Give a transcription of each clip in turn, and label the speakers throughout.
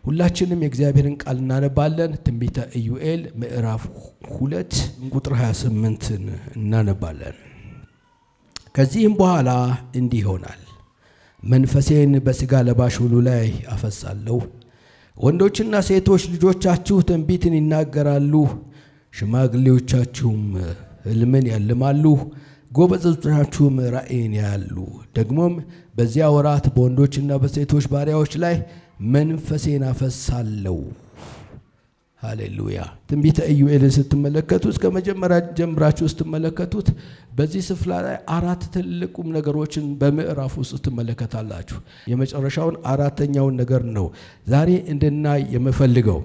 Speaker 1: ሁላችንም የእግዚአብሔርን ቃል እናነባለን። ትንቢተ ኢዩኤል ምዕራፍ 2 ቁጥር 28 እናነባለን። ከዚህም በኋላ እንዲህ ይሆናል፣ መንፈሴን በሥጋ ለባሽ ሁሉ ላይ አፈሳለሁ። ወንዶችና ሴቶች ልጆቻችሁ ትንቢትን ይናገራሉ፣ ሽማግሌዎቻችሁም ሕልምን ያልማሉ፣ ጎበዞቻችሁም ራእይን ያያሉ። ደግሞም በዚያ ወራት በወንዶችና በሴቶች ባሪያዎች ላይ መንፈሴን አፈሳለሁ። ሃሌሉያ። ትንቢተ ኢዩኤልን ስትመለከቱ እስከ መጀመሪያ ጀምራችሁ ስትመለከቱት በዚህ ስፍራ ላይ 4 ትልቁም ነገሮችን በምዕራፍ ውስጥ ትመለከታላችሁ። የመጨረሻውን 4ኛውን ነገር ነው ዛሬ እንድናይ የምፈልገው።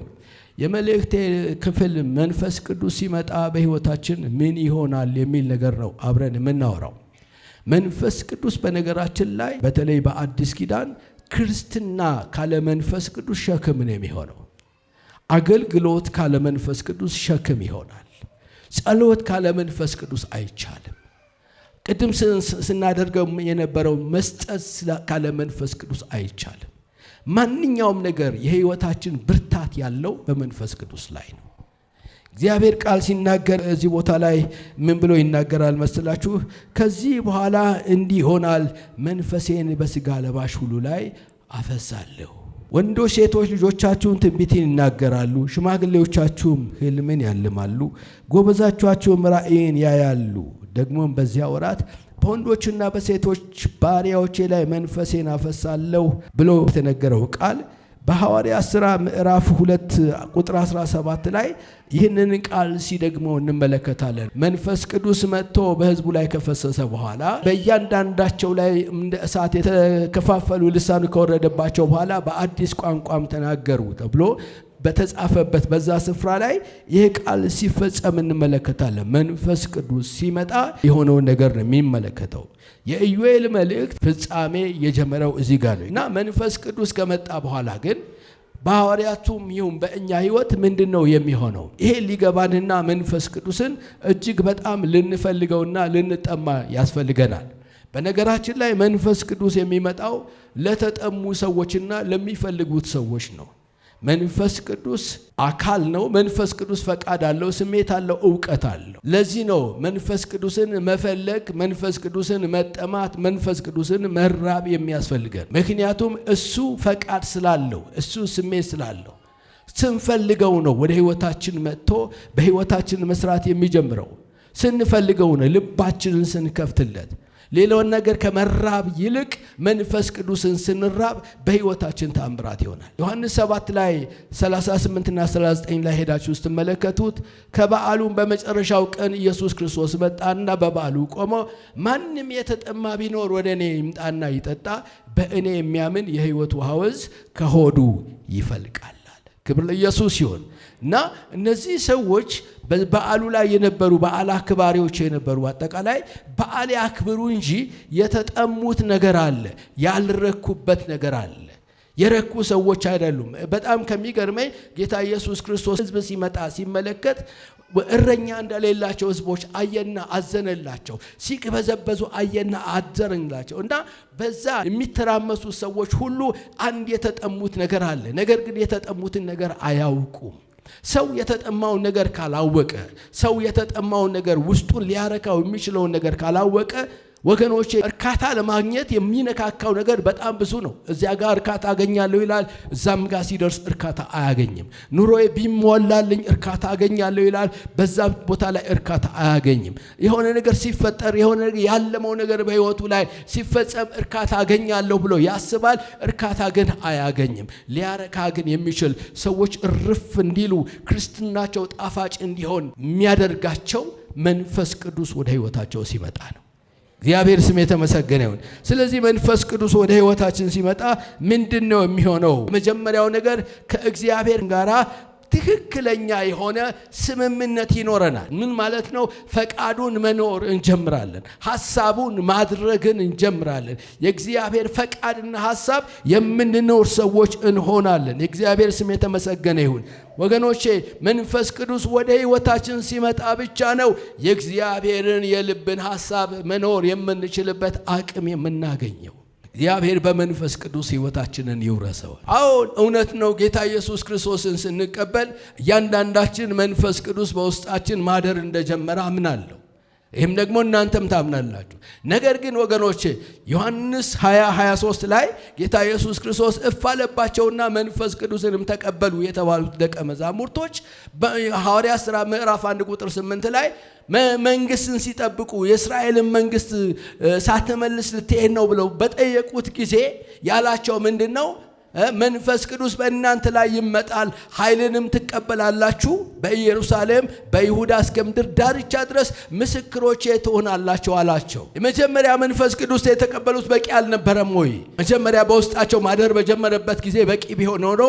Speaker 1: የመልእክቴ ክፍል መንፈስ ቅዱስ ሲመጣ በሕይወታችን ምን ይሆናል የሚል ነገር ነው አብረን የምናወራው። መንፈስ ቅዱስ በነገራችን ላይ በተለይ በአዲስ ኪዳን ክርስትና ካለ መንፈስ ቅዱስ ሸክም ነው የሚሆነው። አገልግሎት ካለ መንፈስ ቅዱስ ሸክም ይሆናል። ጸሎት ካለ መንፈስ ቅዱስ አይቻልም። ቅድም ስናደርገው የነበረው መስጠት ካለ መንፈስ ቅዱስ አይቻልም። ማንኛውም ነገር የሕይወታችን ብርታት ያለው በመንፈስ ቅዱስ ላይ ነው። እግዚአብሔር ቃል ሲናገር እዚህ ቦታ ላይ ምን ብሎ ይናገራል መስላችሁ? ከዚህ በኋላ እንዲህ ይሆናል፣ መንፈሴን በሥጋ ለባሽ ሁሉ ላይ አፈሳለሁ። ወንዶች ሴቶች ልጆቻችሁን ትንቢትን ይናገራሉ፣ ሽማግሌዎቻችሁም ሕልምን ያልማሉ፣ ጎበዛችኋችሁም ራእይን ያያሉ። ደግሞም በዚያ ወራት በወንዶችና በሴቶች ባሪያዎቼ ላይ መንፈሴን አፈሳለሁ ብሎ የተነገረው ቃል በሐዋርያት ሥራ ምዕራፍ 2 ቁጥር 17 ላይ ይህንን ቃል ሲደግመው እንመለከታለን። መንፈስ ቅዱስ መጥቶ በሕዝቡ ላይ ከፈሰሰ በኋላ በእያንዳንዳቸው ላይ እንደ እሳት የተከፋፈሉ ልሳን ከወረደባቸው በኋላ በአዲስ ቋንቋም ተናገሩ ተብሎ በተጻፈበት በዛ ስፍራ ላይ ይህ ቃል ሲፈጸም እንመለከታለን። መንፈስ ቅዱስ ሲመጣ የሆነውን ነገር ነው የሚመለከተው። የኢዩኤል መልእክት ፍጻሜ የጀመረው እዚህ ጋር ነው እና መንፈስ ቅዱስ ከመጣ በኋላ ግን በሐዋርያቱም ይሁን በእኛ ሕይወት ምንድን ነው የሚሆነው? ይሄ ሊገባንና መንፈስ ቅዱስን እጅግ በጣም ልንፈልገውና ልንጠማ ያስፈልገናል። በነገራችን ላይ መንፈስ ቅዱስ የሚመጣው ለተጠሙ ሰዎችና ለሚፈልጉት ሰዎች ነው። መንፈስ ቅዱስ አካል ነው። መንፈስ ቅዱስ ፈቃድ አለው፣ ስሜት አለው፣ ዕውቀት አለው። ለዚህ ነው መንፈስ ቅዱስን መፈለግ፣ መንፈስ ቅዱስን መጠማት፣ መንፈስ ቅዱስን መራብ የሚያስፈልገን። ምክንያቱም እሱ ፈቃድ ስላለው፣ እሱ ስሜት ስላለው ስንፈልገው ነው ወደ ሕይወታችን መጥቶ በሕይወታችን መስራት የሚጀምረው። ስንፈልገው ነው፣ ልባችንን ስንከፍትለት። ሌላውን ነገር ከመራብ ይልቅ መንፈስ ቅዱስን ስንራብ በሕይወታችን ተአምራት ይሆናል። ዮሐንስ 7 ላይ 38 እና 39 ላይ ሄዳችሁ ስትመለከቱት ከበዓሉም በመጨረሻው ቀን ኢየሱስ ክርስቶስ መጣና በበዓሉ ቆሞ ማንም የተጠማ ቢኖር ወደ እኔ ይምጣና ይጠጣ፣ በእኔ የሚያምን የሕይወት ውሃ ወንዝ ከሆዱ ይፈልቃል። ክብር ለኢየሱስ ይሁን። እና እነዚህ ሰዎች በበዓሉ ላይ የነበሩ በዓል አክባሪዎች የነበሩ አጠቃላይ በዓል ያክብሩ እንጂ የተጠሙት ነገር አለ፣ ያልረኩበት ነገር አለ። የረኩ ሰዎች አይደሉም። በጣም ከሚገርመኝ ጌታ ኢየሱስ ክርስቶስ ሕዝብ ሲመጣ ሲመለከት እረኛ እንደሌላቸው ሕዝቦች አየና አዘነላቸው። ሲቅበዘበዙ አየና አዘነላቸው። እና በዛ የሚተራመሱ ሰዎች ሁሉ አንድ የተጠሙት ነገር አለ። ነገር ግን የተጠሙትን ነገር አያውቁም። ሰው የተጠማውን ነገር ካላወቀ፣ ሰው የተጠማውን ነገር ውስጡን ሊያረካው የሚችለውን ነገር ካላወቀ ወገኖቼ እርካታ ለማግኘት የሚነካካው ነገር በጣም ብዙ ነው። እዚያ ጋር እርካታ አገኛለሁ ይላል፣ እዛም ጋር ሲደርስ እርካታ አያገኝም። ኑሮዬ ቢሞላልኝ እርካታ አገኛለሁ ይላል፣ በዛ ቦታ ላይ እርካታ አያገኝም። የሆነ ነገር ሲፈጠር፣ የሆነ ነገር ያለመው ነገር በሕይወቱ ላይ ሲፈጸም እርካታ አገኛለሁ ብሎ ያስባል፣ እርካታ ግን አያገኝም። ሊያረካ ግን የሚችል ሰዎች እርፍ እንዲሉ ክርስትናቸው ጣፋጭ እንዲሆን የሚያደርጋቸው መንፈስ ቅዱስ ወደ ሕይወታቸው ሲመጣ ነው። እግዚአብሔር ስም የተመሰገነ ይሁን። ስለዚህ መንፈስ ቅዱስ ወደ ሕይወታችን ሲመጣ ምንድን ነው የሚሆነው? መጀመሪያው ነገር ከእግዚአብሔር ጋር ትክክለኛ የሆነ ስምምነት ይኖረናል። ምን ማለት ነው? ፈቃዱን መኖር እንጀምራለን። ሐሳቡን ማድረግን እንጀምራለን። የእግዚአብሔር ፈቃድና ሐሳብ የምንኖር ሰዎች እንሆናለን። የእግዚአብሔር ስም የተመሰገነ ይሁን። ወገኖቼ መንፈስ ቅዱስ ወደ ሕይወታችን ሲመጣ ብቻ ነው የእግዚአብሔርን የልብን ሐሳብ መኖር የምንችልበት አቅም የምናገኘው። እግዚአብሔር በመንፈስ ቅዱስ ሕይወታችንን ይውረሰው። አሁን እውነት ነው። ጌታ ኢየሱስ ክርስቶስን ስንቀበል እያንዳንዳችን መንፈስ ቅዱስ በውስጣችን ማደር እንደጀመረ አምናለሁ። ይህም ደግሞ እናንተም ታምናላችሁ። ነገር ግን ወገኖቼ ዮሐንስ 20:23 ላይ ጌታ ኢየሱስ ክርስቶስ እፍ አለባቸውና መንፈስ ቅዱስንም ተቀበሉ የተባሉት ደቀ መዛሙርቶች በሐዋርያት ሥራ ምዕራፍ 1 ቁጥር 8 ላይ መንግስትን ሲጠብቁ የእስራኤልን መንግስት ሳትመልስ ልትሄድ ነው ብለው በጠየቁት ጊዜ ያላቸው ምንድነው? መንፈስ ቅዱስ በእናንተ ላይ ይመጣል፣ ኃይልንም ትቀበላላችሁ፣ በኢየሩሳሌም በይሁዳ እስከ ምድር ዳርቻ ድረስ ምስክሮቼ ትሆናላችሁ አላቸው። የመጀመሪያ መንፈስ ቅዱስ የተቀበሉት በቂ አልነበረም ወይ? መጀመሪያ በውስጣቸው ማደር በጀመረበት ጊዜ በቂ ቢሆን ኖሮ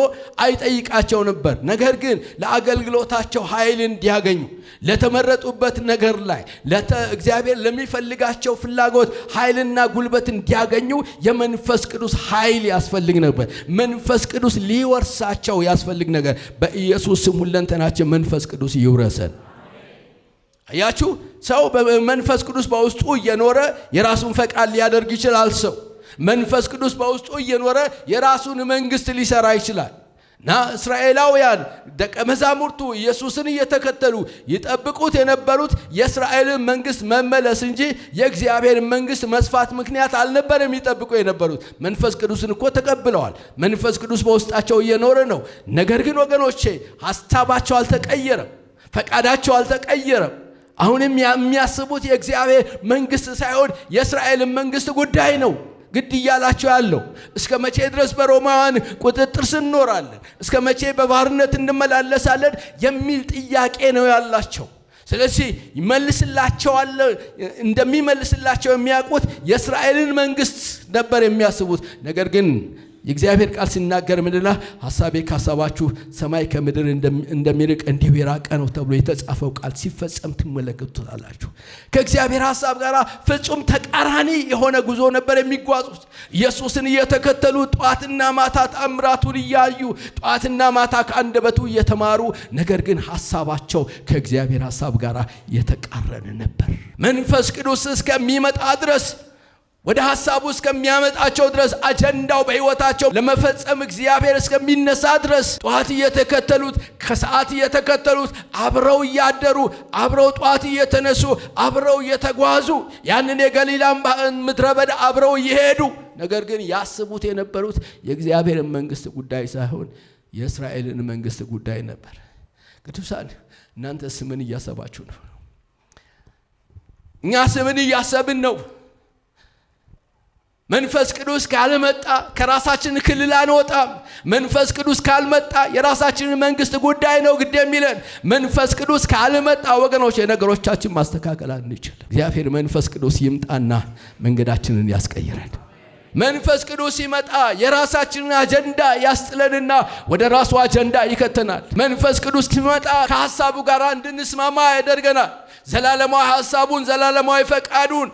Speaker 1: አይጠይቃቸው ነበር። ነገር ግን ለአገልግሎታቸው ኃይል እንዲያገኙ ለተመረጡበት ነገር ላይ እግዚአብሔር ለሚፈልጋቸው ፍላጎት ኃይልና ጉልበት እንዲያገኙ የመንፈስ ቅዱስ ኃይል ያስፈልግ ነበር። መንፈስ ቅዱስ ሊወርሳቸው ያስፈልግ ነገር። በኢየሱስ ስም ሁለንተናችን መንፈስ ቅዱስ ይውረሰን። አያችሁ፣ ሰው በመንፈስ ቅዱስ በውስጡ እየኖረ የራሱን ፈቃድ ሊያደርግ ይችላል። ሰው መንፈስ ቅዱስ በውስጡ እየኖረ የራሱን መንግስት ሊሰራ ይችላል። ና እስራኤላውያን ደቀ መዛሙርቱ ኢየሱስን እየተከተሉ ይጠብቁት የነበሩት የእስራኤልን መንግስት መመለስ እንጂ የእግዚአብሔር መንግስት መስፋት ምክንያት አልነበረም ይጠብቁ የነበሩት። መንፈስ ቅዱስን እኮ ተቀብለዋል። መንፈስ ቅዱስ በውስጣቸው እየኖረ ነው። ነገር ግን ወገኖቼ ሐሳባቸው አልተቀየረም፣ ፈቃዳቸው አልተቀየረም። አሁንም የሚያስቡት የእግዚአብሔር መንግስት ሳይሆን የእስራኤልን መንግስት ጉዳይ ነው ግድ እያላቸው ያለው። እስከ መቼ ድረስ በሮማውያን ቁጥጥር ስር እንኖራለን? እስከ መቼ በባርነት እንመላለሳለን? የሚል ጥያቄ ነው ያላቸው። ስለዚህ ይመልስላቸዋል። እንደሚመልስላቸው የሚያውቁት የእስራኤልን መንግስት ነበር የሚያስቡት። ነገር ግን የእግዚአብሔር ቃል ሲናገር ምንድነው? ሐሳቤ ከሐሳባችሁ ሰማይ ከምድር እንደሚርቅ እንዲሁ የራቀ ነው ተብሎ የተጻፈው ቃል ሲፈጸም ትመለከቱታላችሁ። ከእግዚአብሔር ሐሳብ ጋር ፍጹም ተቃራኒ የሆነ ጉዞ ነበር የሚጓዙት። ኢየሱስን እየተከተሉ ጧትና ማታ ተአምራቱን እያዩ ጧትና ማታ ከአንደበቱ እየተማሩ፣ ነገር ግን ሐሳባቸው ከእግዚአብሔር ሐሳብ ጋር የተቃረነ ነበር። መንፈስ ቅዱስ እስከሚመጣ ድረስ ወደ ሐሳቡ እስከሚያመጣቸው ድረስ አጀንዳው በሕይወታቸው ለመፈጸም እግዚአብሔር እስከሚነሳ ድረስ ጧት እየተከተሉት ከሰዓት እየተከተሉት አብረው እያደሩ አብረው ጧት እየተነሱ አብረው እየተጓዙ ያንን የገሊላን ምድረ በዳ አብረው እየሄዱ፣ ነገር ግን ያስቡት የነበሩት የእግዚአብሔርን መንግስት ጉዳይ ሳይሆን የእስራኤልን መንግስት ጉዳይ ነበር። ቅዱሳን እናንተ ስምን እያሰባችሁ ነው? እኛ ስምን እያሰብን ነው። መንፈስ ቅዱስ ካልመጣ ከራሳችን ክልል አንወጣም። መንፈስ ቅዱስ ካልመጣ የራሳችንን መንግስት ጉዳይ ነው ግድ የሚለን። መንፈስ ቅዱስ ካልመጣ ወገኖች የነገሮቻችን ማስተካከል አንችልም። እግዚአብሔር መንፈስ ቅዱስ ይምጣና መንገዳችንን ያስቀይረን። መንፈስ ቅዱስ ሲመጣ የራሳችንን አጀንዳ ያስጥለንና ወደ ራሱ አጀንዳ ይከተናል። መንፈስ ቅዱስ ሲመጣ ከሐሳቡ ጋር እንድንስማማ ያደርገናል። ዘላለማዊ ሐሳቡን ዘላለማዊ ፈቃዱን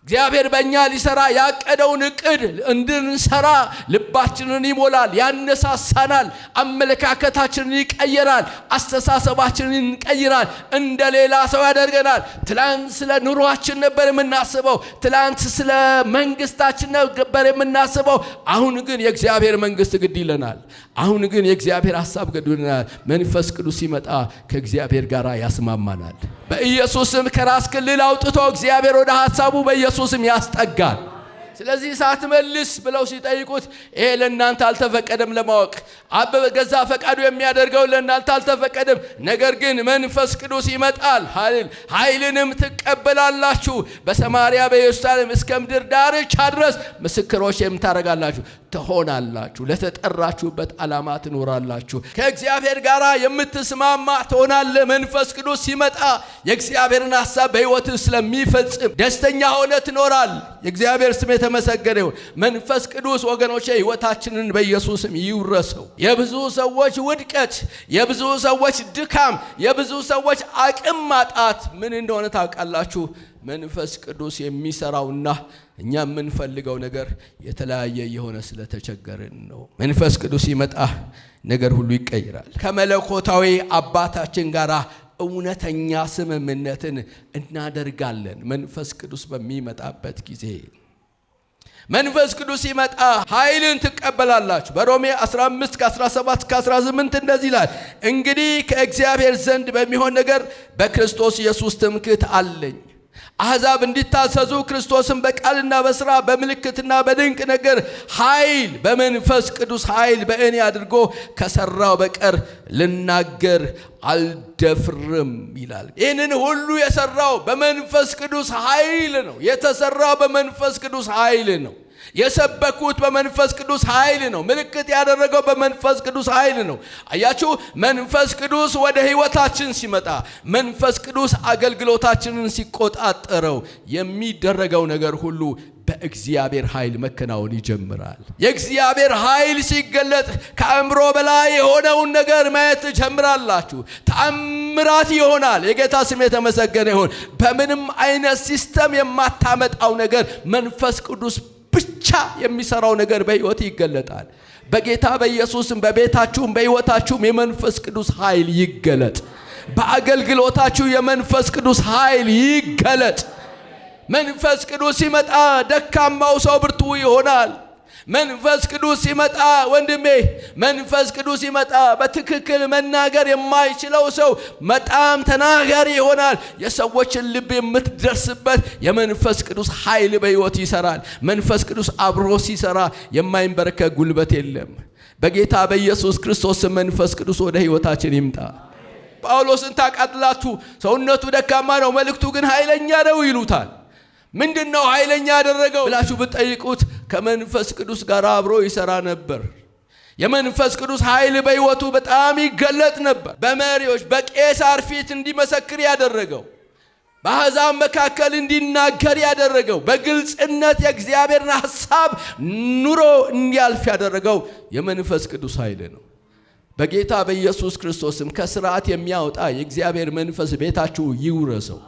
Speaker 1: እግዚአብሔር በእኛ ሊሰራ ያቀደውን እቅድ እንድንሰራ ልባችንን ይሞላል፣ ያነሳሳናል፣ አመለካከታችንን ይቀይራል፣ አስተሳሰባችንን ይቀይራል፣ እንደ ሌላ ሰው ያደርገናል። ትላንት ስለ ኑሯችን ነበር የምናስበው፣ ትላንት ስለ መንግስታችን ነበር የምናስበው። አሁን ግን የእግዚአብሔር መንግስት ግድ ይለናል። አሁን ግን የእግዚአብሔር ሐሳብ ግድ ይለናል። መንፈስ ቅዱስ ሲመጣ ከእግዚአብሔር ጋር ያስማማናል። በኢየሱስም ከራስ ክልል አውጥቶ እግዚአብሔር ወደ ሐሳቡ በኢየሱስም ያስጠጋል። ስለዚህ ሳትመልስ ብለው ሲጠይቁት ይሄ ለእናንተ አልተፈቀደም ለማወቅ፣ አብ በገዛ ፈቃዱ የሚያደርገው ለእናንተ አልተፈቀደም። ነገር ግን መንፈስ ቅዱስ ይመጣል፣ ኃይልንም ትቀበላላችሁ፣ በሰማርያ በኢየሩሳሌም እስከ ምድር ዳርቻ ድረስ ምስክሮች የምታደርጋላችሁ ትሆናላችሁ። ለተጠራችሁበት ዓላማ ትኖራላችሁ። ከእግዚአብሔር ጋር የምትስማማ ትሆናለህ። መንፈስ ቅዱስ ሲመጣ የእግዚአብሔርን ሐሳብ በሕይወትህ ስለሚፈጽም ደስተኛ ሆነ ትኖራል። የእግዚአብሔር ስም የተመሰገነ ይሁን። መንፈስ ቅዱስ ወገኖቼ ሕይወታችንን በኢየሱስም ይውረሰው። የብዙ ሰዎች ውድቀት፣ የብዙ ሰዎች ድካም፣ የብዙ ሰዎች አቅም ማጣት ምን እንደሆነ ታውቃላችሁ? መንፈስ ቅዱስ የሚሰራውና እኛ የምንፈልገው ነገር የተለያየ የሆነ ስለተቸገርን ነው። መንፈስ ቅዱስ ይመጣ ነገር ሁሉ ይቀይራል። ከመለኮታዊ አባታችን ጋር እውነተኛ ስምምነትን እናደርጋለን። መንፈስ ቅዱስ በሚመጣበት ጊዜ መንፈስ ቅዱስ ሲመጣ ኃይልን ትቀበላላችሁ። በሮሜ 15:17-18 እንደዚህ ይላል፣ እንግዲህ ከእግዚአብሔር ዘንድ በሚሆን ነገር በክርስቶስ ኢየሱስ ትምክህት አለኝ። አሕዛብ እንዲታዘዙ ክርስቶስን በቃልና በሥራ በምልክትና በድንቅ ነገር ኃይል በመንፈስ ቅዱስ ኃይል በእኔ አድርጎ ከሠራው በቀር ልናገር አልደፍርም ይላል። ይህንን ሁሉ የሠራው በመንፈስ ቅዱስ ኃይል ነው። የተሠራው በመንፈስ ቅዱስ ኃይል ነው። የሰበኩት በመንፈስ ቅዱስ ኃይል ነው። ምልክት ያደረገው በመንፈስ ቅዱስ ኃይል ነው። አያችሁ፣ መንፈስ ቅዱስ ወደ ሕይወታችን ሲመጣ፣ መንፈስ ቅዱስ አገልግሎታችንን ሲቆጣጠረው የሚደረገው ነገር ሁሉ በእግዚአብሔር ኃይል መከናወን ይጀምራል። የእግዚአብሔር ኃይል ሲገለጥ ከአእምሮ በላይ የሆነውን ነገር ማየት ትጀምራላችሁ። ተአምራት ይሆናል። የጌታ ስም የተመሰገነ ይሁን። በምንም አይነት ሲስተም የማታመጣው ነገር መንፈስ ቅዱስ ብቻ የሚሰራው ነገር በሕይወት ይገለጣል። በጌታ በኢየሱስም በቤታችሁም በሕይወታችሁም የመንፈስ ቅዱስ ኃይል ይገለጥ። በአገልግሎታችሁ የመንፈስ ቅዱስ ኃይል ይገለጥ። መንፈስ ቅዱስ ሲመጣ ደካማው ሰው ብርቱ ይሆናል። መንፈስ ቅዱስ ሲመጣ ወንድሜ፣ መንፈስ ቅዱስ ሲመጣ በትክክል መናገር የማይችለው ሰው በጣም ተናጋሪ ይሆናል። የሰዎችን ልብ የምትደርስበት የመንፈስ ቅዱስ ኃይል በሕይወት ይሰራል። መንፈስ ቅዱስ አብሮ ሲሰራ የማይንበረከክ ጉልበት የለም። በጌታ በኢየሱስ ክርስቶስ መንፈስ ቅዱስ ወደ ሕይወታችን ይምጣ። ጳውሎስን ታቃጥላችሁ፣ ሰውነቱ ደካማ ነው፣ መልእክቱ ግን ኃይለኛ ነው ይሉታል። ምንድነው ኃይለኛ ያደረገው ብላችሁ ብትጠይቁት ከመንፈስ ቅዱስ ጋር አብሮ ይሰራ ነበር። የመንፈስ ቅዱስ ኃይል በሕይወቱ በጣም ይገለጥ ነበር። በመሪዎች በቄሳር ፊት እንዲመሰክር ያደረገው፣ በአሕዛብ መካከል እንዲናገር ያደረገው፣ በግልጽነት የእግዚአብሔርን ሐሳብ ኑሮ እንዲያልፍ ያደረገው የመንፈስ ቅዱስ ኃይል ነው። በጌታ በኢየሱስ ክርስቶስም ከስርዓት የሚያወጣ የእግዚአብሔር መንፈስ ቤታችሁ ይውረሰው።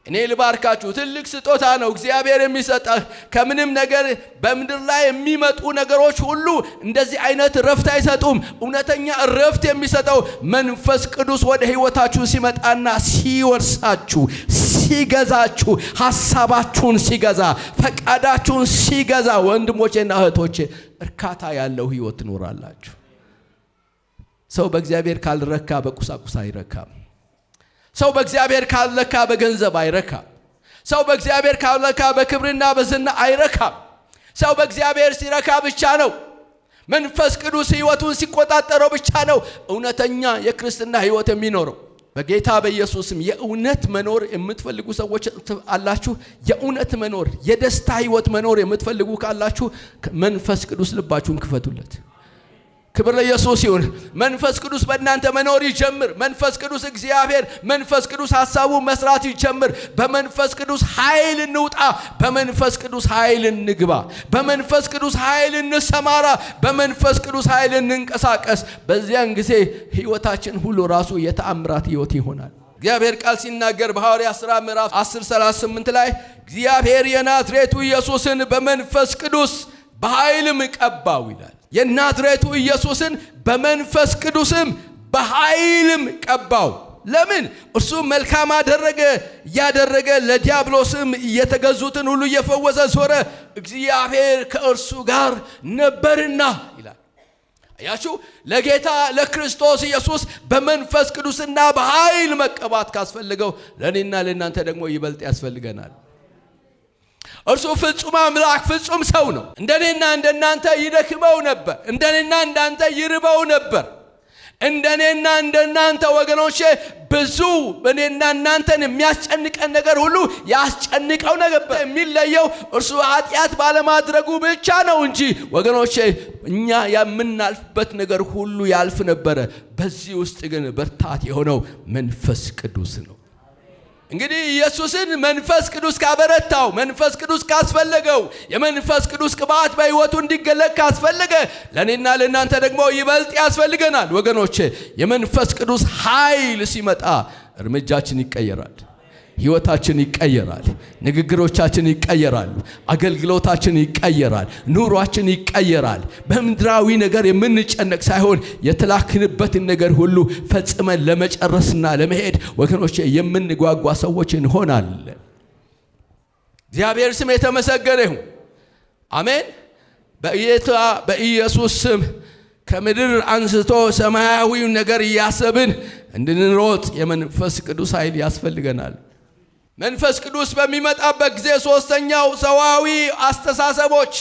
Speaker 1: እኔ ልባርካችሁ። ትልቅ ስጦታ ነው እግዚአብሔር የሚሰጠህ። ከምንም ነገር በምድር ላይ የሚመጡ ነገሮች ሁሉ እንደዚህ አይነት ረፍት አይሰጡም። እውነተኛ ረፍት የሚሰጠው መንፈስ ቅዱስ ወደ ሕይወታችሁ ሲመጣና ሲወርሳችሁ፣ ሲገዛችሁ፣ ሐሳባችሁን ሲገዛ፣ ፈቃዳችሁን ሲገዛ፣ ወንድሞቼና እህቶቼ እርካታ ያለው ሕይወት ትኖራላችሁ። ሰው በእግዚአብሔር ካልረካ በቁሳቁስ አይረካም። ሰው በእግዚአብሔር ካልረካ በገንዘብ አይረካም። ሰው በእግዚአብሔር ካልረካ በክብርና በዝና አይረካም። ሰው በእግዚአብሔር ሲረካ ብቻ ነው። መንፈስ ቅዱስ ሕይወቱን ሲቆጣጠረው ብቻ ነው እውነተኛ የክርስትና ሕይወት የሚኖረው። በጌታ በኢየሱስም የእውነት መኖር የምትፈልጉ ሰዎች አላችሁ። የእውነት መኖር፣ የደስታ ሕይወት መኖር የምትፈልጉ ካላችሁ መንፈስ ቅዱስ ልባችሁን ክፈቱለት። ክብር ለኢየሱስ ይሁን። መንፈስ ቅዱስ በእናንተ መኖር ይጀምር። መንፈስ ቅዱስ እግዚአብሔር መንፈስ ቅዱስ ሐሳቡ መስራት ይጀምር። በመንፈስ ቅዱስ ኃይል እንውጣ። በመንፈስ ቅዱስ ኃይል እንግባ። በመንፈስ ቅዱስ ኃይል እንሰማራ። በመንፈስ ቅዱስ ኃይል እንንቀሳቀስ። በዚያን ጊዜ ሕይወታችን ሁሉ ራሱ የተአምራት ሕይወት ይሆናል። እግዚአብሔር ቃል ሲናገር በሐዋርያት ሥራ ምዕራፍ 10:38 ላይ እግዚአብሔር የናዝሬቱ ኢየሱስን በመንፈስ ቅዱስ በኃይልም ቀባው ይላል። የናዝሬቱ ኢየሱስን በመንፈስ ቅዱስም በኃይልም ቀባው። ለምን? እርሱ መልካም አደረገ፣ ያደረገ ለዲያብሎስም የተገዙትን ሁሉ እየፈወሰ ዞረ፣ እግዚአብሔር ከእርሱ ጋር ነበርና ይላል። አያችሁ፣ ለጌታ ለክርስቶስ ኢየሱስ በመንፈስ ቅዱስና በኃይል መቀባት ካስፈልገው ለእኔና ለእናንተ ደግሞ ይበልጥ ያስፈልገናል። እርሱ ፍጹም አምላክ ፍጹም ሰው ነው። እንደኔና እንደናንተ ይደክመው ነበር። እንደኔና እንዳንተ ይርበው ነበር። እንደኔና እንደናንተ ወገኖቼ ብዙ እኔና እናንተን የሚያስጨንቀን ነገር ሁሉ ያስጨንቀው ነበር። የሚለየው እርሱ ኃጢአት ባለማድረጉ ብቻ ነው እንጂ ወገኖቼ እኛ የምናልፍበት ነገር ሁሉ ያልፍ ነበረ። በዚህ ውስጥ ግን ብርታት የሆነው መንፈስ ቅዱስ ነው። እንግዲህ ኢየሱስን መንፈስ ቅዱስ ካበረታው፣ መንፈስ ቅዱስ ካስፈለገው፣ የመንፈስ ቅዱስ ቅባት በሕይወቱ እንዲገለጥ ካስፈለገ ለእኔና ለእናንተ ደግሞ ይበልጥ ያስፈልገናል። ወገኖቼ የመንፈስ ቅዱስ ኃይል ሲመጣ እርምጃችን ይቀየራል፣ ሕይወታችን ይቀየራል፣ ንግግሮቻችን ይቀየራሉ፣ አገልግሎታችን ይቀየራል፣ ኑሯችን ይቀየራል። በምድራዊ ነገር የምንጨነቅ ሳይሆን የተላክንበትን ነገር ሁሉ ፈጽመን ለመጨረስና ለመሄድ ወገኖቼ የምንጓጓ ሰዎች እንሆናለን። እግዚአብሔር ስም የተመሰገነ ይሁን። አሜን። በጌታ በኢየሱስ ስም ከምድር አንስቶ ሰማያዊው ነገር እያሰብን እንድንሮጥ የመንፈስ ቅዱስ ኃይል ያስፈልገናል። መንፈስ ቅዱስ በሚመጣበት ጊዜ ሶስተኛው ሰዋዊ አስተሳሰቦች፣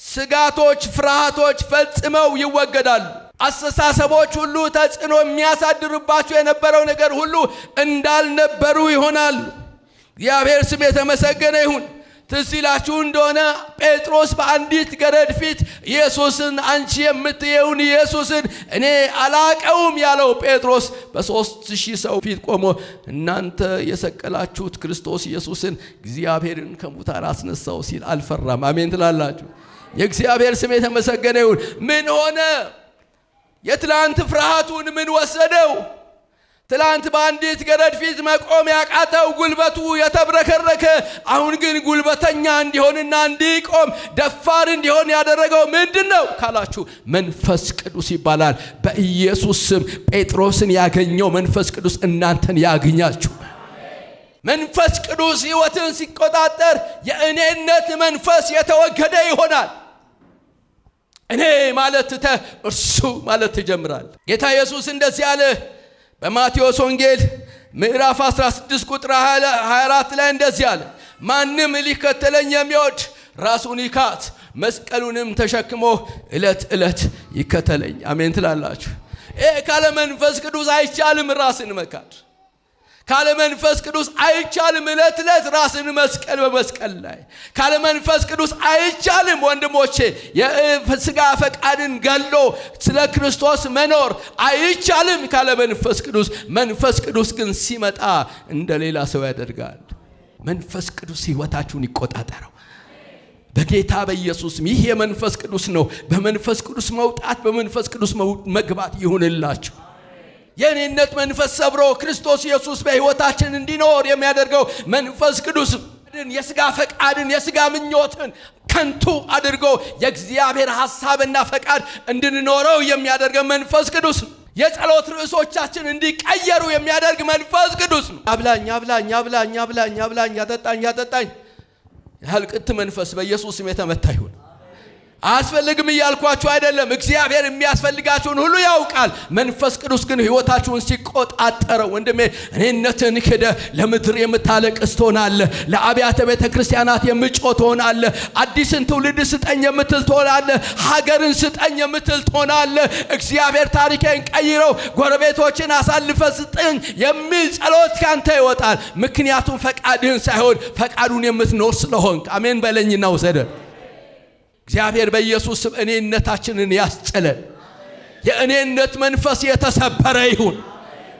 Speaker 1: ስጋቶች፣ ፍርሃቶች ፈጽመው ይወገዳሉ። አስተሳሰቦች ሁሉ ተጽዕኖ የሚያሳድርባቸው የነበረው ነገር ሁሉ እንዳልነበሩ ይሆናሉ። እግዚአብሔር ስም የተመሰገነ ይሁን። ትዝ ይላችሁ እንደሆነ ጴጥሮስ በአንዲት ገረድ ፊት ኢየሱስን አንቺ የምትየውን ኢየሱስን እኔ አላቀውም ያለው ጴጥሮስ በ3000 ሰው ፊት ቆሞ እናንተ የሰቀላችሁት ክርስቶስ ኢየሱስን እግዚአብሔርን ከሙታን አስነሳው ሲል አልፈራም። አሜን ትላላችሁ? የእግዚአብሔር ስም የተመሰገነ ይሁን። ምን ሆነ? የትላንት ፍርሃቱን ምን ወሰደው? ትላንት በአንዲት ገረድ ፊት መቆም ያቃተው ጉልበቱ የተብረከረከ አሁን ግን ጉልበተኛ እንዲሆንና እንዲቆም ደፋር እንዲሆን ያደረገው ምንድነው ካላችሁ መንፈስ ቅዱስ ይባላል። በኢየሱስ ስም ጴጥሮስን ያገኘው መንፈስ ቅዱስ እናንተን ያግኛችሁ። መንፈስ ቅዱስ ሕይወትን ሲቆጣጠር የእኔነት መንፈስ የተወገደ ይሆናል። እኔ ማለት እርሱ ማለት ትጀምራል። ጌታ ኢየሱስ እንደዚህ አለ በማቴዎስ ወንጌል ምዕራፍ 16 ቁጥር 24 ላይ እንደዚህ አለ፣ ማንም ሊከተለኝ የሚወድ ራሱን ይካት መስቀሉንም ተሸክሞ ዕለት ዕለት ይከተለኝ። አሜን ትላላችሁ? ካለ መንፈስ ቅዱስ አይቻልም ራስን መካድ። ካለ መንፈስ ቅዱስ አይቻልም ዕለት ዕለት ራስን መስቀል በመስቀል ላይ። ካለ መንፈስ ቅዱስ አይቻልም ወንድሞቼ የሥጋ ፈቃድን ገሎ ስለ ክርስቶስ መኖር አይቻልም ካለ መንፈስ ቅዱስ። መንፈስ ቅዱስ ግን ሲመጣ እንደሌላ ሰው ያደርጋል። መንፈስ ቅዱስ ሕይወታችሁን ይቆጣጠረው በጌታ በኢየሱስ። ይህ የመንፈስ ቅዱስ ነው። በመንፈስ ቅዱስ መውጣት፣ በመንፈስ ቅዱስ መግባት ይሁንላችሁ። የኔነት መንፈስ ሰብሮ ክርስቶስ ኢየሱስ በሕይወታችን እንዲኖር የሚያደርገው መንፈስ ቅዱስ የሥጋ ፈቃድን የሥጋ ምኞትን ከንቱ አድርጎ የእግዚአብሔር ሐሳብና ፈቃድ እንድንኖረው የሚያደርገው መንፈስ ቅዱስ የጸሎት ርዕሶቻችን እንዲቀየሩ የሚያደርግ መንፈስ ቅዱስ ነው። አብላኝ አብላኝ አብላኝ አብላኝ አብላኝ ያጠጣኝ ያጠጣኝ ያልቅት መንፈስ በኢየሱስ ስም የተመታ ይሁን። አያስፈልግም እያልኳችሁ አይደለም። እግዚአብሔር የሚያስፈልጋችሁን ሁሉ ያውቃል። መንፈስ ቅዱስ ግን ሕይወታችሁን ሲቆጣጠረው ወንድሜ እኔነትን ክደ ለምድር የምታለቅስ ትሆናለህ። ለአብያተ ቤተ ክርስቲያናት የምጮህ ትሆናለህ። አዲስን ትውልድ ስጠኝ የምትል ትሆናለህ። ሀገርን ስጠኝ የምትል ትሆናለህ። እግዚአብሔር ታሪኬን ቀይረው ጎረቤቶችን አሳልፈ ስጠኝ የሚል ጸሎት ካንተ ይወጣል። ምክንያቱም ፈቃድህን ሳይሆን ፈቃዱን የምትኖር ስለሆንክ። አሜን በለኝና ውሰደን። እግዚአብሔር በኢየሱስ ስም እኔነታችንን ያስጨለን። የእኔነት መንፈስ የተሰበረ ይሁን።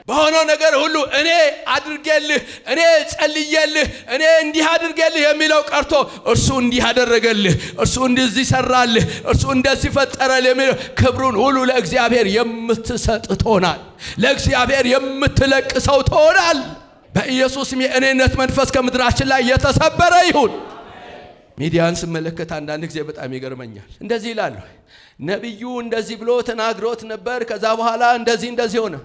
Speaker 1: በሆነው ነገር ሁሉ እኔ አድርጌልህ፣ እኔ ጸልዬልህ፣ እኔ እንዲህ አድርጌልህ የሚለው ቀርቶ እርሱ እንዲህ አደረገልህ፣ እርሱ እንደዚህ ሰራልህ፣ እርሱ እንደዚህ ፈጠረልህ የሚለው ክብሩን ሁሉ ለእግዚአብሔር የምትሰጥ ትሆናል። ለእግዚአብሔር የምትለቅ ሰው ትሆናል። በኢየሱስ ስም የእኔነት መንፈስ ከምድራችን ላይ የተሰበረ ይሁን። ሚዲያን ስመለከት አንዳንድ ጊዜ በጣም ይገርመኛል። እንደዚህ ይላሉ፣ ነብዩ እንደዚህ ብሎ ተናግሮት ነበር፣ ከዛ በኋላ እንደዚህ ሆነ።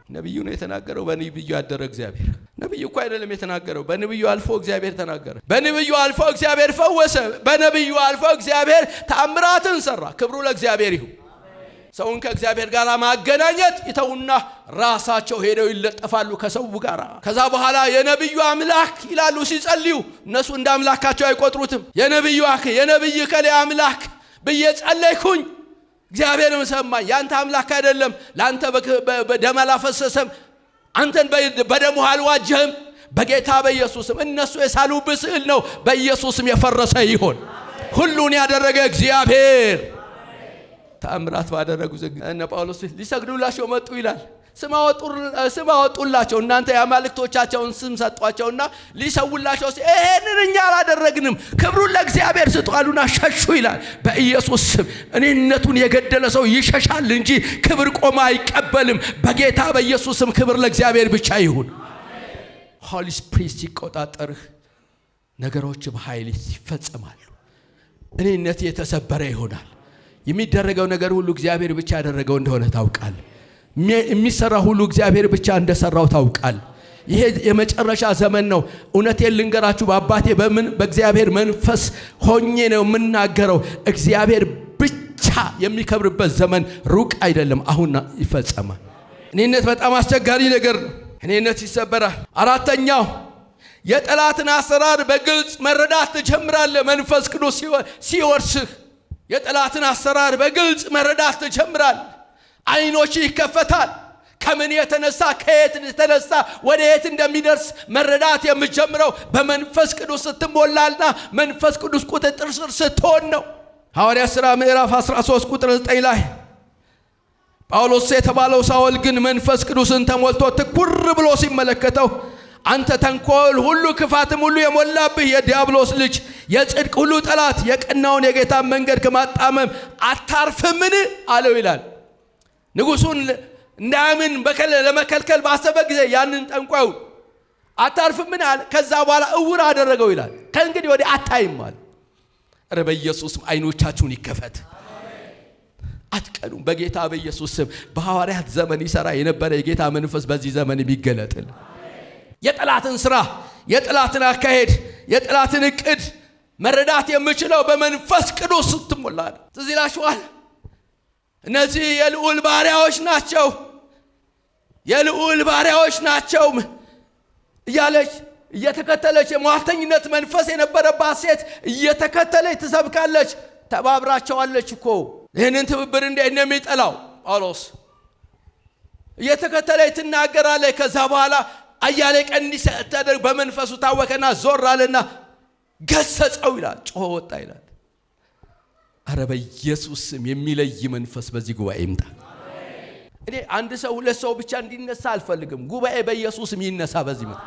Speaker 1: ነብዩ ነው የተናገረው? በነብዩ ያደረ እግዚአብሔር። ነብዩ እኮ አይደለም የተናገረው። በነብዩ አልፎ እግዚአብሔር ተናገረ። በነብዩ አልፎ እግዚአብሔር ፈወሰ። በነብዩ አልፎ እግዚአብሔር ተአምራትን ሰራ። ክብሩ ለእግዚአብሔር ይሁን። ሰውን ከእግዚአብሔር ጋር ማገናኘት ይተውና ራሳቸው ሄደው ይለጠፋሉ ከሰው ጋር። ከዛ በኋላ የነብዩ አምላክ ይላሉ ሲጸልዩ፣ እነሱ እንደ አምላካቸው አይቆጥሩትም። የነብዩ ከለ አምላክ ብዬ ጸለይኩኝ፣ እግዚአብሔርም ሰማኝ። ያንተ አምላክ አይደለም፣ ላንተ በደም አላፈሰሰም፣ አንተን በደሙ አልዋጀህም። በጌታ በኢየሱስም እነሱ የሳሉብህ ስዕል ነው፣ በኢየሱስም የፈረሰ ይሆን። ሁሉን ያደረገ እግዚአብሔር ተአምራት ባደረጉ እነ ጳውሎስ ሊሰግዱላቸው መጡ ይላል። ስም አወጡላቸው። እናንተ የአማልክቶቻቸውን ስም ሰጧቸውና ሊሰውላቸው ይሄንን እኛ አላደረግንም፣ ክብሩን ለእግዚአብሔር ስጡ አሉና ሸሹ ይላል። በኢየሱስ ስም እኔነቱን የገደለ ሰው ይሸሻል እንጂ ክብር ቆሞ አይቀበልም። በጌታ በኢየሱስ ስም ክብር ለእግዚአብሔር ብቻ ይሁን። ሆሊ ስፒሪት ሲቆጣጠርህ ነገሮች በኃይል ይፈጸማሉ። እኔነት የተሰበረ ይሆናል። የሚደረገው ነገር ሁሉ እግዚአብሔር ብቻ ያደረገው እንደሆነ ታውቃል። የሚሰራ ሁሉ እግዚአብሔር ብቻ እንደሰራው ታውቃል። ይሄ የመጨረሻ ዘመን ነው። እውነቴን ልንገራችሁ በአባቴ በእግዚአብሔር መንፈስ ሆኜ ነው የምናገረው። እግዚአብሔር ብቻ የሚከብርበት ዘመን ሩቅ አይደለም፣ አሁን ይፈጸማል። እኔነት በጣም አስቸጋሪ ነገር ነው። እኔነት ይሰበራል። አራተኛው የጠላትን አሰራር በግልጽ መረዳት ትጀምራለህ። መንፈስ ቅዱስ ሲወርስህ የጠላትን አሰራር በግልጽ መረዳት ትጀምራለህ። አይኖች ይከፈታል። ከምን የተነሳ ከየት የተነሳ ወደ የት እንደሚደርስ መረዳት የምትጀምረው በመንፈስ ቅዱስ ስትሞላልና መንፈስ ቅዱስ ቁጥጥር ስር ስትሆን ነው። ሐዋርያት ሥራ ምዕራፍ 13 ቁጥር 9 ላይ ጳውሎስ የተባለው ሳውል ግን መንፈስ ቅዱስን ተሞልቶ ትኩር ብሎ ሲመለከተው አንተ ተንኮል ሁሉ ክፋትም ሁሉ የሞላብህ የዲያብሎስ ልጅ የጽድቅ ሁሉ ጠላት የቀናውን የጌታን መንገድ ከማጣመም አታርፍምን አለው ይላል። ንጉሡን እንዳያምን ለመከልከል ባሰበ ጊዜ ያንን ጠንቋዩ አታርፍምን አለ። ከዛ በኋላ እውር አደረገው ይላል። ከእንግዲህ ወዲህ አታይም አለ። ኧረ በኢየሱስም አይኖቻችሁን ይከፈት። አትቀኑም። በጌታ በኢየሱስ ስም በሐዋርያት ዘመን ይሰራ የነበረ የጌታ መንፈስ በዚህ ዘመን ቢገለጥል የጠላትን ስራ፣ የጠላትን አካሄድ፣ የጠላትን እቅድ መረዳት የምችለው በመንፈስ ቅዱስ ስትሞላ ነው። ትዝ ይላችኋል። እነዚህ የልዑል ባሪያዎች ናቸው፣ የልዑል ባሪያዎች ናቸው እያለች እየተከተለች የሟርተኝነት መንፈስ የነበረባት ሴት እየተከተለች ትሰብካለች። ተባብራቸዋለች እኮ። ይህንን ትብብር እንዴት ነው የሚጠላው ጳውሎስ? እየተከተለች ትናገራለች። ከዛ በኋላ አያሌ ቀን እንዲሰተደርግ በመንፈሱ ታወከና ዞር አለና ገሰጸው ይላል። ጮኸ ወጣ ይላል። አረ በኢየሱስ ስም የሚለይ መንፈስ በዚህ ጉባኤ ይምጣ። እኔ አንድ ሰው ሁለት ሰው ብቻ እንዲነሳ አልፈልግም። ጉባኤ በኢየሱስ ስም ይነሳ። በዚህ ምድር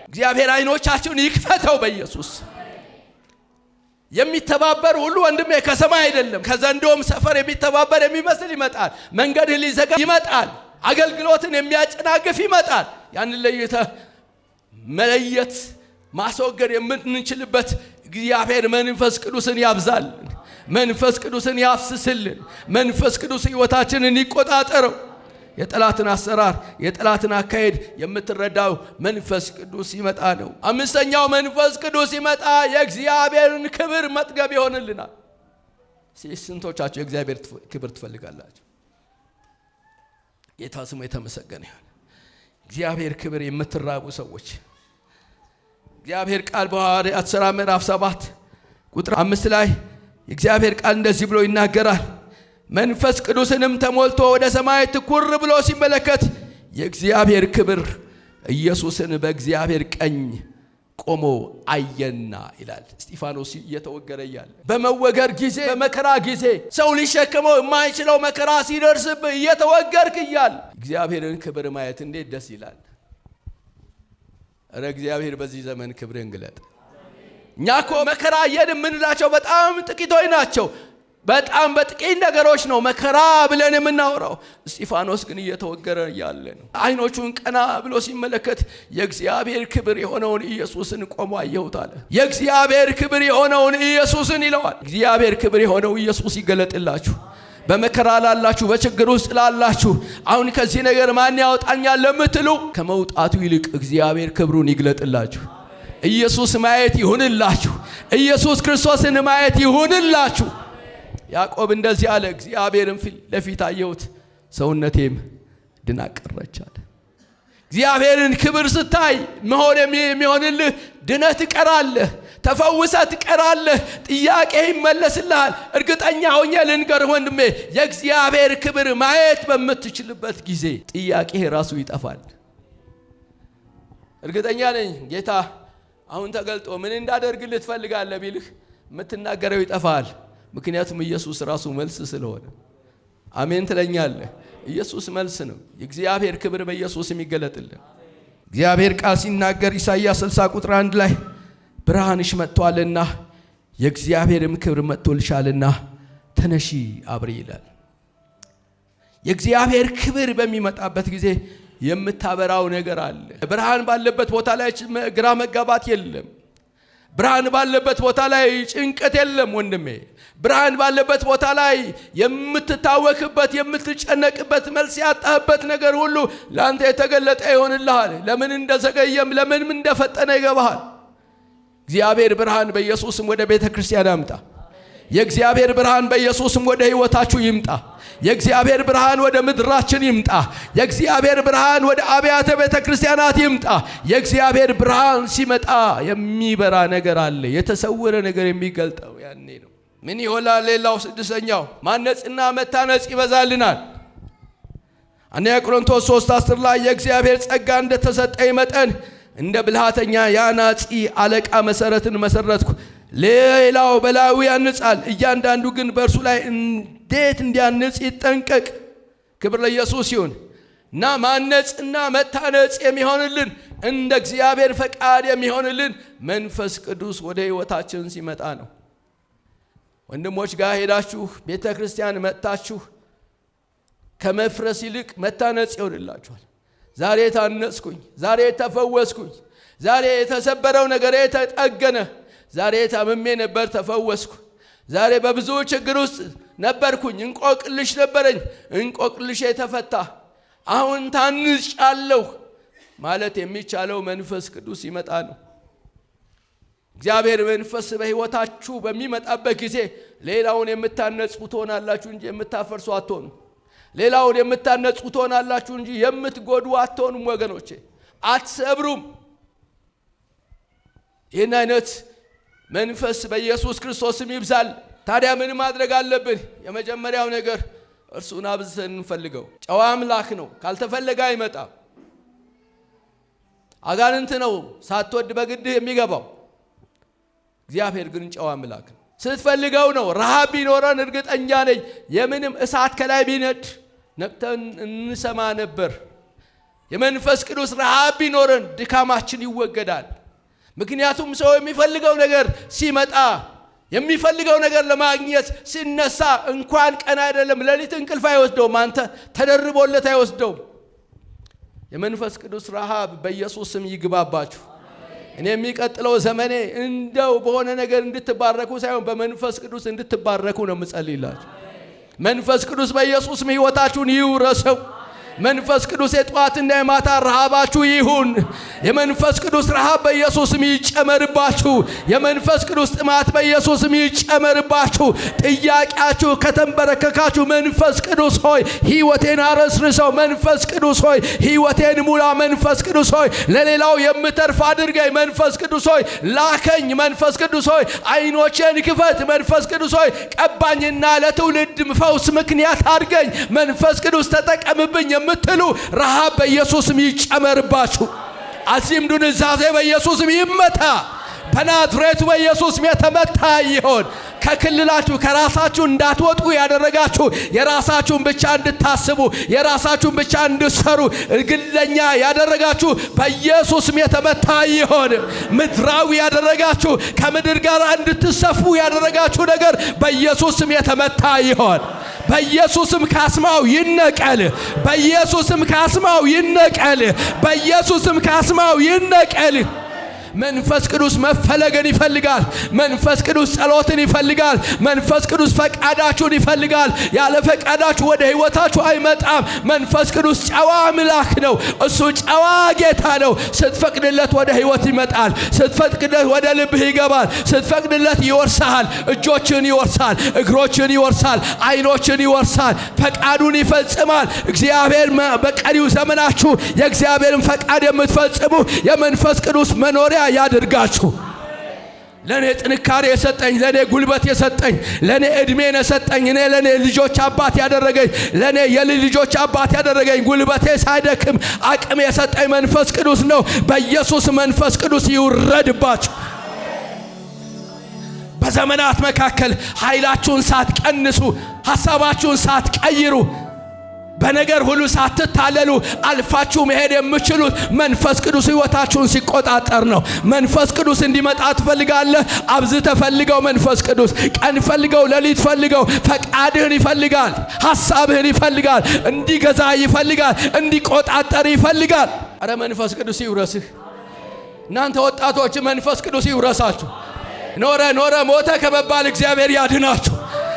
Speaker 1: እግዚአብሔር አይኖቻችሁን ይክፈተው በኢየሱስ። የሚተባበር ሁሉ ወንድሜ ከሰማይ አይደለም ከዘንዶም ሰፈር የሚተባበር የሚመስል ይመጣል። መንገድህ ሊዘጋ ይመጣል። አገልግሎትን የሚያጨናግፍ ይመጣል። ያንን ለይተህ መለየት ማስወገድ የምንችልበት እግዚአብሔር መንፈስ ቅዱስን ያብዛልን። መንፈስ ቅዱስን ያፍስስልን። መንፈስ ቅዱስ ሕይወታችንን ይቆጣጠረው። የጠላትን አሰራር፣ የጠላትን አካሄድ የምትረዳው መንፈስ ቅዱስ ይመጣ ነው። አምስተኛው መንፈስ ቅዱስ ይመጣ የእግዚአብሔርን ክብር መጥገብ ይሆንልናል። ስንቶቻችሁ የእግዚአብሔር ክብር ትፈልጋላችሁ? ጌታ ስሙ የተመሰገነ ይሁን። እግዚአብሔር ክብር የምትራቡ ሰዎች እግዚአብሔር ቃል በሐዋርያት ሥራ ምዕራፍ 7 ቁጥር 5 ላይ የእግዚአብሔር ቃል እንደዚህ ብሎ ይናገራል። መንፈስ ቅዱስንም ተሞልቶ ወደ ሰማይ ትኩር ብሎ ሲመለከት የእግዚአብሔር ክብር ኢየሱስን በእግዚአብሔር ቀኝ ቆሞ አየና ይላል። እስጢፋኖስ እየተወገረ እያለ በመወገር ጊዜ፣ በመከራ ጊዜ ሰው ሊሸከመው የማይችለው መከራ ሲደርስብህ እየተወገርክ እያለ እግዚአብሔርን ክብር ማየት እንዴት ደስ ይላል! እረ እግዚአብሔር በዚህ ዘመን ክብርን ግለጥ። እኛ እኮ መከራ የምንላቸው በጣም ጥቂቶች ናቸው። በጣም በጥቂት ነገሮች ነው መከራ ብለን የምናወራው። እስጢፋኖስ ግን እየተወገረ ያለ ነው። አይኖቹን ቀና ብሎ ሲመለከት የእግዚአብሔር ክብር የሆነውን ኢየሱስን ቆሞ አየሁት አለ። የእግዚአብሔር ክብር የሆነውን ኢየሱስን ይለዋል። እግዚአብሔር ክብር የሆነው ኢየሱስ ይገለጥላችሁ። በመከራ ላላችሁ፣ በችግር ውስጥ ላላችሁ፣ አሁን ከዚህ ነገር ማን ያወጣኛል ለምትሉ ከመውጣቱ ይልቅ እግዚአብሔር ክብሩን ይግለጥላችሁ። ኢየሱስ ማየት ይሁንላችሁ። ኢየሱስ ክርስቶስን ማየት ይሁንላችሁ። ያዕቆብ እንደዚህ አለ፣ እግዚአብሔርን ፊት ለፊት አየሁት፣ ሰውነቴም ድና ቀረች አለ። እግዚአብሔርን ክብር ስታይ መሆን የሚሆንልህ ድነት ትቀራለህ፣ ተፈውሰህ ትቀራለህ፣ ጥያቄ ይመለስልሃል። እርግጠኛ ሆኜ ልንገርህ ወንድሜ፣ የእግዚአብሔር ክብር ማየት በምትችልበት ጊዜ ጥያቄ ራሱ ይጠፋል። እርግጠኛ ነኝ ጌታ አሁን ተገልጦ ምን እንዳደርግልህ ትፈልጋለህ ቢልህ የምትናገረው ይጠፋል። ምክንያቱም ኢየሱስ ራሱ መልስ ስለሆነ። አሜን ትለኛለህ? ኢየሱስ መልስ ነው። የእግዚአብሔር ክብር በኢየሱስ የሚገለጥልን። እግዚአብሔር ቃል ሲናገር ኢሳይያስ 60 ቁጥር 1 ላይ ብርሃንሽ መጥቷልና የእግዚአብሔርም ክብር መጥቶልሻልና ተነሺ አብሪ ይላል። የእግዚአብሔር ክብር በሚመጣበት ጊዜ የምታበራው ነገር አለ። ብርሃን ባለበት ቦታ ላይ ግራ መጋባት የለም። ብርሃን ባለበት ቦታ ላይ ጭንቀት የለም ወንድሜ። ብርሃን ባለበት ቦታ ላይ የምትታወክበት የምትጨነቅበት መልስ ያጣህበት ነገር ሁሉ ላንተ የተገለጠ ይሆንልሃል። ለምን እንደዘገየም ለምን እንደፈጠነ ይገባሃል። እግዚአብሔር ብርሃን በኢየሱስም ወደ ቤተ ክርስቲያን ያምጣ። የእግዚአብሔር ብርሃን በኢየሱስም ወደ ህይወታችሁ ይምጣ። የእግዚአብሔር ብርሃን ወደ ምድራችን ይምጣ። የእግዚአብሔር ብርሃን ወደ አብያተ ቤተ ክርስቲያናት ይምጣ። የእግዚአብሔር ብርሃን ሲመጣ የሚበራ ነገር አለ። የተሰወረ ነገር የሚገልጠው ያኔ ነው። ምን ይሆናል? ሌላው ስድስተኛው ማነጽና መታነጽ ይበዛልናል። አንደኛ ቆሮንቶስ 3:10 ላይ የእግዚአብሔር ጸጋ እንደተሰጠኝ መጠን እንደ ብልሃተኛ ያናጺ አለቃ መሰረትን መሰረትኩ። ሌላው በላዩ ያንጻል፣ እያንዳንዱ ግን በእርሱ ላይ እንዴት እንዲያንጽ ይጠንቀቅ። ክብር ለኢየሱስ ይሁን። እና ማነጽና መታነጽ የሚሆንልን እንደ እግዚአብሔር ፈቃድ የሚሆንልን መንፈስ ቅዱስ ወደ ህይወታችን ሲመጣ ነው። ወንድሞች ጋር ሄዳችሁ ቤተ ክርስቲያን መጥታችሁ ከመፍረስ ይልቅ መታነጽ ይሆንላችኋል። ዛሬ ታነጽኩኝ፣ ዛሬ ተፈወስኩኝ፣ ዛሬ የተሰበረው ነገር ተጠገነ፣ ዛሬ ታምሜ ነበር ተፈወስኩ፣ ዛሬ በብዙ ችግር ውስጥ ነበርኩኝ፣ እንቆቅልሽ ነበረኝ፣ እንቆቅልሽ የተፈታ፣ አሁን ታንጫለሁ ማለት የሚቻለው መንፈስ ቅዱስ ይመጣ ነው። እግዚአብሔር መንፈስ በህይወታችሁ በሚመጣበት ጊዜ ሌላውን የምታነጹ ትሆናላችሁ እንጂ የምታፈርሱ አትሆኑ። ሌላውን የምታነጹ ትሆናላችሁ እንጂ የምትጎዱ አትሆኑም። ወገኖቼ አትሰብሩም። ይህን አይነት መንፈስ በኢየሱስ ክርስቶስም ይብዛል። ታዲያ ምን ማድረግ አለብን? የመጀመሪያው ነገር እርሱን አብዝተን እንፈልገው። ጨዋ አምላክ ነው፣ ካልተፈለገ አይመጣም። አጋንንት ነው ሳትወድ በግድህ የሚገባው። እግዚአብሔር ግን ጨዋ አምላክ ነው። ስትፈልገው ነው። ረሃብ ቢኖረን እርግጠኛ ነኝ የምንም እሳት ከላይ ቢነድ ነቅተን እንሰማ ነበር። የመንፈስ ቅዱስ ረሃብ ቢኖረን ድካማችን ይወገዳል። ምክንያቱም ሰው የሚፈልገው ነገር ሲመጣ የሚፈልገው ነገር ለማግኘት ሲነሳ እንኳን ቀን አይደለም ሌሊት እንቅልፍ አይወስደውም። አንተ ተደርቦለት አይወስደውም። የመንፈስ ቅዱስ ረሃብ በኢየሱስ ስም ይግባባችሁ። እኔ የሚቀጥለው ዘመኔ እንደው በሆነ ነገር እንድትባረኩ ሳይሆን በመንፈስ ቅዱስ እንድትባረኩ ነው የምጸልይላችሁ። መንፈስ ቅዱስ በኢየሱስ ስም ህይወታችሁን ይውረሰው። መንፈስ ቅዱስ የጧትና የማታ ረሃባችሁ ይሁን። የመንፈስ ቅዱስ ረሃብ በኢየሱስ ስም ይጨመርባችሁ። የመንፈስ ቅዱስ ጥማት በኢየሱስ ስም ይጨመርባችሁ። ጥያቄያችሁ ከተንበረከካችሁ መንፈስ ቅዱስ ሆይ ህይወቴን አረስርሰው፣ መንፈስ ቅዱስ ሆይ ህይወቴን ሙላ፣ መንፈስ ቅዱስ ሆይ ለሌላው የምተርፍ አድርገኝ፣ መንፈስ ቅዱስ ሆይ ላከኝ፣ መንፈስ ቅዱስ ሆይ አይኖቼን ክፈት፣ መንፈስ ቅዱስ ሆይ ቀባኝና ለትውልድ ፈውስ ምክንያት አድርገኝ፣ መንፈስ ቅዱስ ተጠቀምብኝ የምትሉ ረሃብ በኢየሱስም ይጨመርባችሁ። አዚም ዱንዛዜ በኢየሱስም ይመታ። በናዝሬቱ በኢየሱስም የተመታ ይሆን። ከክልላችሁ ከራሳችሁ እንዳትወጡ ያደረጋችሁ የራሳችሁን ብቻ እንድታስቡ የራሳችሁን ብቻ እንድትሰሩ ግለኛ ያደረጋችሁ በኢየሱስም የተመታ ይሆን። ምድራዊ ያደረጋችሁ ከምድር ጋር እንድትሰፉ ያደረጋችሁ ነገር በኢየሱስም የተመታ ይሆን። በኢየሱስም ካስማው ይነቀል። በኢየሱስም ካስማው ይነቀል። በኢየሱስም ካስማው ይነቀል። መንፈስ ቅዱስ መፈለገን ይፈልጋል። መንፈስ ቅዱስ ጸሎትን ይፈልጋል። መንፈስ ቅዱስ ፈቃዳችሁን ይፈልጋል። ያለ ፈቃዳችሁ ወደ ህይወታችሁ አይመጣም። መንፈስ ቅዱስ ጨዋ አምላክ ነው። እሱ ጨዋ ጌታ ነው። ስትፈቅድለት ወደ ህይወት ይመጣል። ስትፈቅድለት ወደ ልብህ ይገባል። ስትፈቅድለት ይወርሳል። እጆችን ይወርሳል። እግሮችን ይወርሳል። አይኖችን ይወርሳል። ፈቃዱን ይፈጽማል። እግዚአብሔር በቀሪው ዘመናችሁ የእግዚአብሔርን ፈቃድ የምትፈጽሙ የመንፈስ ቅዱስ መኖሪያ ያድርጋችሁ። ለኔ ጥንካሬ የሰጠኝ፣ ለኔ ጉልበት የሰጠኝ፣ ለኔ እድሜን የሰጠኝ፣ ለኔ ልጆች አባት ያደረገኝ፣ ለኔ የልጆች አባት ያደረገኝ፣ ጉልበቴ ሳይደክም አቅም የሰጠኝ መንፈስ ቅዱስ ነው። በኢየሱስ መንፈስ ቅዱስ ይውረድባችሁ። በዘመናት መካከል ኃይላችሁን ሳትቀንሱ፣ ሐሳባችሁን ሳትቀይሩ፣ በነገር ሁሉ ሳትታለሉ አልፋችሁ መሄድ የምትችሉት መንፈስ ቅዱስ ህይወታችሁን ሲቆጣጠር ነው። መንፈስ ቅዱስ እንዲመጣ ትፈልጋለህ? አብዝተህ ፈልገው። መንፈስ ቅዱስ ቀን ፈልገው፣ ሌሊት ፈልገው። ፈቃድህን ይፈልጋል። ሐሳብህን ይፈልጋል። እንዲገዛ ይፈልጋል። እንዲቆጣጠር ይፈልጋል። አረ መንፈስ ቅዱስ ይውረስህ። እናንተ ወጣቶች መንፈስ ቅዱስ ይውረሳችሁ። ኖረ ሞተ ከመባል እግዚአብሔር ያድናችሁ።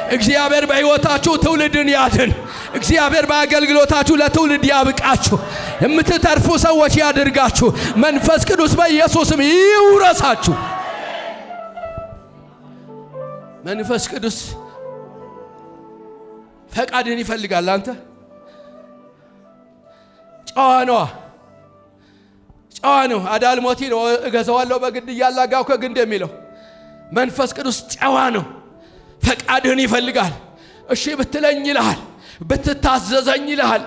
Speaker 1: እግዚአብሔር በሕይወታችሁ ትውልድን ያድን። እግዚአብሔር በአገልግሎታችሁ ለትውልድ ያብቃችሁ። የምትተርፉ ሰዎች ያድርጋችሁ። መንፈስ ቅዱስ በኢየሱስም ይውረሳችሁ። መንፈስ ቅዱስ ፈቃድን ይፈልጋል። አንተ ጨዋ ነው። አዳልሞቲ ነው እገዛዋለሁ በግድ እያላጋው ከግንድ የሚለው መንፈስ ቅዱስ ጨዋ ነው። ፈቃድህን ይፈልጋል። እሺ ብትለኝ ይልሃል፣ ብትታዘዘኝ ይልሃል።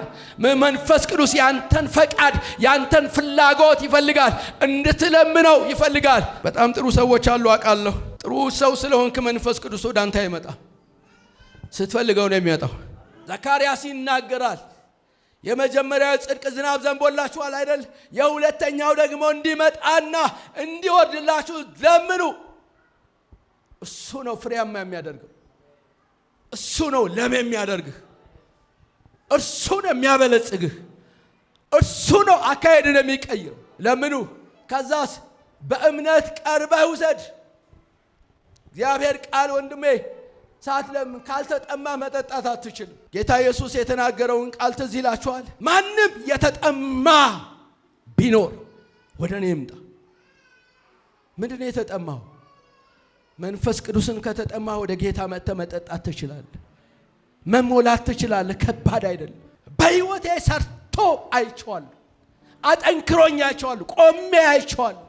Speaker 1: መንፈስ ቅዱስ ያንተን ፈቃድ ያንተን ፍላጎት ይፈልጋል፣ እንድትለምነው ይፈልጋል። በጣም ጥሩ ሰዎች አሉ አውቃለሁ። ጥሩ ሰው ስለሆንክ መንፈስ ቅዱስ ወደ አንተ አይመጣም፣ ስትፈልገው ነው የሚመጣው። ዘካርያስ ይናገራል። የመጀመሪያው ጽድቅ ዝናብ ዘንቦላችኋል አይደል? የሁለተኛው ደግሞ እንዲመጣና እንዲወርድላችሁ ለምኑ። እሱ ነው ፍሬያማ የሚያደርገው። እሱ ነው ለም የሚያደርግህ። እርሱ ነው የሚያበለጽግህ። እርሱ ነው አካሄድን የሚቀይር። ለምኑ። ከዛስ በእምነት ቀርበህ ውሰድ። እግዚአብሔር ቃል ወንድሜ ሳትለምን ካልተጠማ መጠጣት አትችልም። ጌታ ኢየሱስ የተናገረውን ቃል ትዝ ይላችኋል። ማንም የተጠማ ቢኖር ወደ እኔ ይምጣ። ምንድን ነው የተጠማው? መንፈስ ቅዱስን ከተጠማ ወደ ጌታ መጥተህ መጠጣት ትችላለህ፣ መሞላት ትችላለህ። ከባድ አይደለም። በሕይወቴ ሰርቶ አይቼዋለሁ፣ አጠንክሮኝ አይቼዋለሁ፣ ቆሜ አይቼዋለሁ።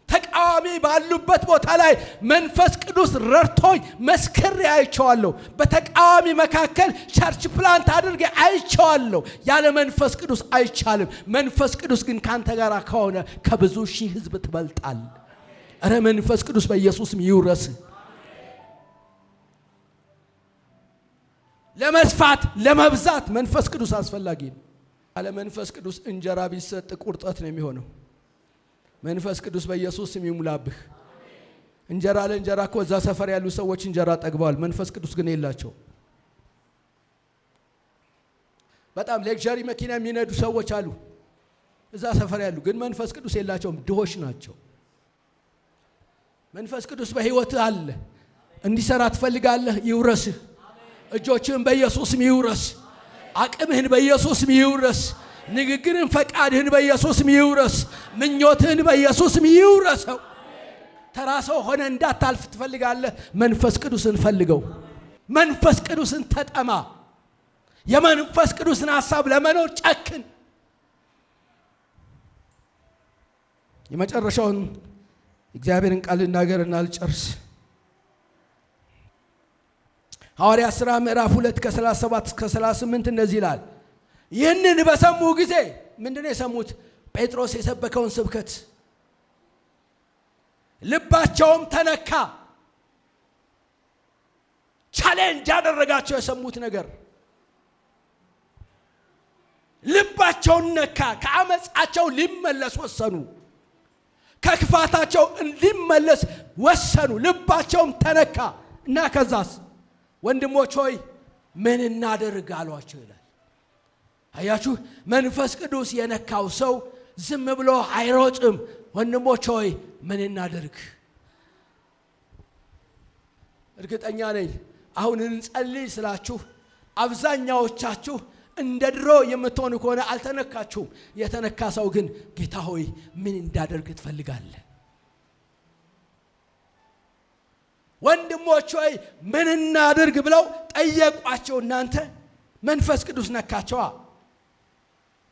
Speaker 1: ተቃዋሚ ባሉበት ቦታ ላይ መንፈስ ቅዱስ ረድቶኝ መስክሬ አይቼዋለሁ። በተቃዋሚ መካከል ቸርች ፕላንት አድርጌ አይቼዋለሁ። ያለ መንፈስ ቅዱስ አይቻልም። መንፈስ ቅዱስ ግን ካንተ ጋር ከሆነ ከብዙ ሺህ ሕዝብ ትበልጣል። እረ መንፈስ ቅዱስ በኢየሱስም ይውረስ። ለመስፋት ለመብዛት መንፈስ ቅዱስ አስፈላጊ ነው። ያለ መንፈስ ቅዱስ እንጀራ ቢሰጥ ቁርጠት ነው የሚሆነው። መንፈስ ቅዱስ በኢየሱስም ይሙላብህ። እንጀራ ለእንጀራ እኮ እዛ ሰፈር ያሉ ሰዎች እንጀራ ጠግበዋል። መንፈስ ቅዱስ ግን የላቸው። በጣም ሌክዠሪ መኪና የሚነዱ ሰዎች አሉ እዛ ሰፈር ያሉ፣ ግን መንፈስ ቅዱስ የላቸውም። ድሆች ናቸው። መንፈስ ቅዱስ በሕይወትህ አለ። እንዲሰራ ትፈልጋለህ? ይውረስህ። እጆችህን በኢየሱስም ይውረስ። አቅምህን በኢየሱስም ይውረስ። ንግግርን ፈቃድህን በኢየሱስም ይውረስ። ምኞትህን በኢየሱስም ይውረሰው። ተራ ሰው ሆነ እንዳታልፍ ትፈልጋለህ? መንፈስ ቅዱስን ፈልገው። መንፈስ ቅዱስን ተጠማ። የመንፈስ ቅዱስን ሐሳብ ለመኖር ጨክን። የመጨረሻውን እግዚአብሔርን ቃል እናገርና አልጨርስ። ሐዋርያት ሥራ ምዕራፍ 2 ከ37 እስከ 38 እንደዚህ ይላል። ይህንን በሰሙ ጊዜ ምንድነው የሰሙት? ጴጥሮስ የሰበከውን ስብከት። ልባቸውም ተነካ። ቻሌንጅ ያደረጋቸው የሰሙት ነገር ልባቸውን ነካ። ከአመፃቸው ሊመለስ ወሰኑ። ከክፋታቸው እንዲመለስ ወሰኑ። ልባቸውም ተነካ እና ከዛስ ወንድሞች ሆይ ምን እናደርግ አሏቸው ይላል። አያችሁ፣ መንፈስ ቅዱስ የነካው ሰው ዝም ብሎ አይሮጥም። ወንድሞች ሆይ ምን እናደርግ? እርግጠኛ ነኝ አሁን እንጸልይ ስላችሁ አብዛኛዎቻችሁ እንደ ድሮ የምትሆኑ ከሆነ አልተነካችሁም። የተነካ ሰው ግን ጌታ ሆይ ምን እንዳደርግ ትፈልጋለህ? ወንድሞች ሆይ ምን እናደርግ ብለው ጠየቋቸው። እናንተ መንፈስ ቅዱስ ነካቸዋ